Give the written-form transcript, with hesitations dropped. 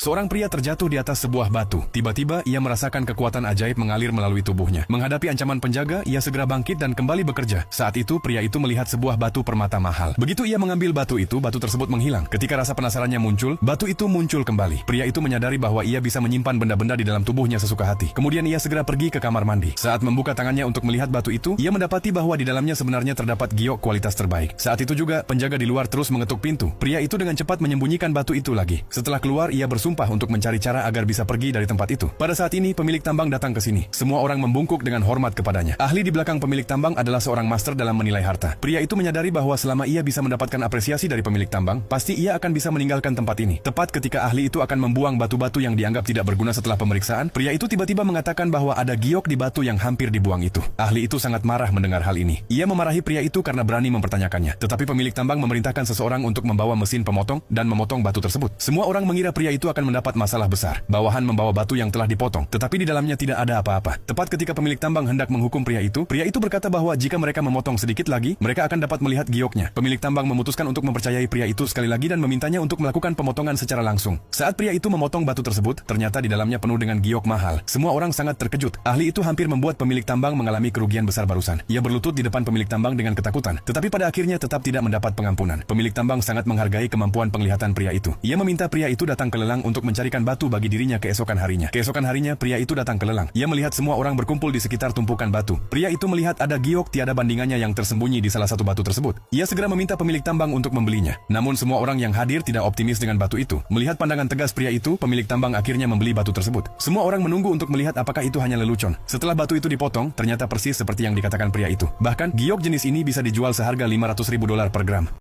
Seorang pria terjatuh di atas sebuah batu. Tiba-tiba ia merasakan kekuatan ajaib mengalir melalui tubuhnya. Menghadapi ancaman penjaga, ia segera bangkit dan kembali bekerja. Saat itu pria itu melihat sebuah batu permata mahal. Begitu ia mengambil batu tersebut menghilang. Ketika rasa penasarannya muncul, batu itu muncul kembali. Pria itu menyadari bahwa ia bisa menyimpan benda-benda di dalam tubuhnya sesuka hati. Kemudian ia segera pergi ke kamar mandi. Saat membuka tangannya untuk melihat batu itu, ia mendapati bahwa di dalamnya sebenarnya terdapat giok kualitas terbaik. Saat itu juga penjaga di luar terus mengetuk pintu. Pria itu dengan cepat menyembunyikan batu itu lagi. Setelah keluar, ia bersumpah untuk mencari cara agar bisa pergi dari tempat itu. Pada saat ini, pemilik tambang datang ke sini. Semua orang membungkuk dengan hormat kepadanya. Ahli di belakang pemilik tambang adalah seorang master dalam menilai harta. Pria itu menyadari bahwa selama ia bisa mendapatkan apresiasi dari pemilik tambang, pasti ia akan bisa meninggalkan tempat ini. Tepat ketika ahli itu akan membuang batu-batu yang dianggap tidak berguna setelah pemeriksaan, pria itu tiba-tiba mengatakan bahwa ada giok di batu yang hampir dibuang itu. Ahli itu sangat marah mendengar hal ini. Ia memarahi pria itu karena berani mempertanyakannya. Tetapi pemilik tambang memerintahkan seseorang untuk membawa mesin pemotong dan memotong batu tersebut. Semua orang mengira pria itu akan mendapat masalah besar. Bawahan membawa batu yang telah dipotong, tetapi di dalamnya tidak ada apa-apa. Tepat ketika pemilik tambang hendak menghukum pria itu berkata bahwa jika mereka memotong sedikit lagi, mereka akan dapat melihat gioknya. Pemilik tambang memutuskan untuk mempercayai pria itu sekali lagi dan memintanya untuk melakukan pemotongan secara langsung. Saat pria itu memotong batu tersebut, ternyata di dalamnya penuh dengan giok mahal. Semua orang sangat terkejut. Ahli itu hampir membuat pemilik tambang mengalami kerugian besar barusan. Ia berlutut di depan pemilik tambang dengan ketakutan, tetapi pada akhirnya tetap tidak mendapat pengampunan. Pemilik tambang sangat menghargai kemampuan penglihatan pria itu. Ia meminta pria itu datang ke lelang untuk mencarikan batu bagi dirinya keesokan harinya. Keesokan harinya, pria itu datang ke lelang. Ia melihat semua orang berkumpul di sekitar tumpukan batu. Pria itu melihat ada giok tiada bandingannya yang tersembunyi di salah satu batu tersebut. Ia segera meminta pemilik tambang untuk membelinya. Namun semua orang yang hadir tidak optimis dengan batu itu. Melihat pandangan tegas pria itu, pemilik tambang akhirnya membeli batu tersebut. Semua orang menunggu untuk melihat apakah itu hanya lelucon. Setelah batu itu dipotong, ternyata persis seperti yang dikatakan pria itu. Bahkan, giok jenis ini bisa dijual seharga $500.000 per gram.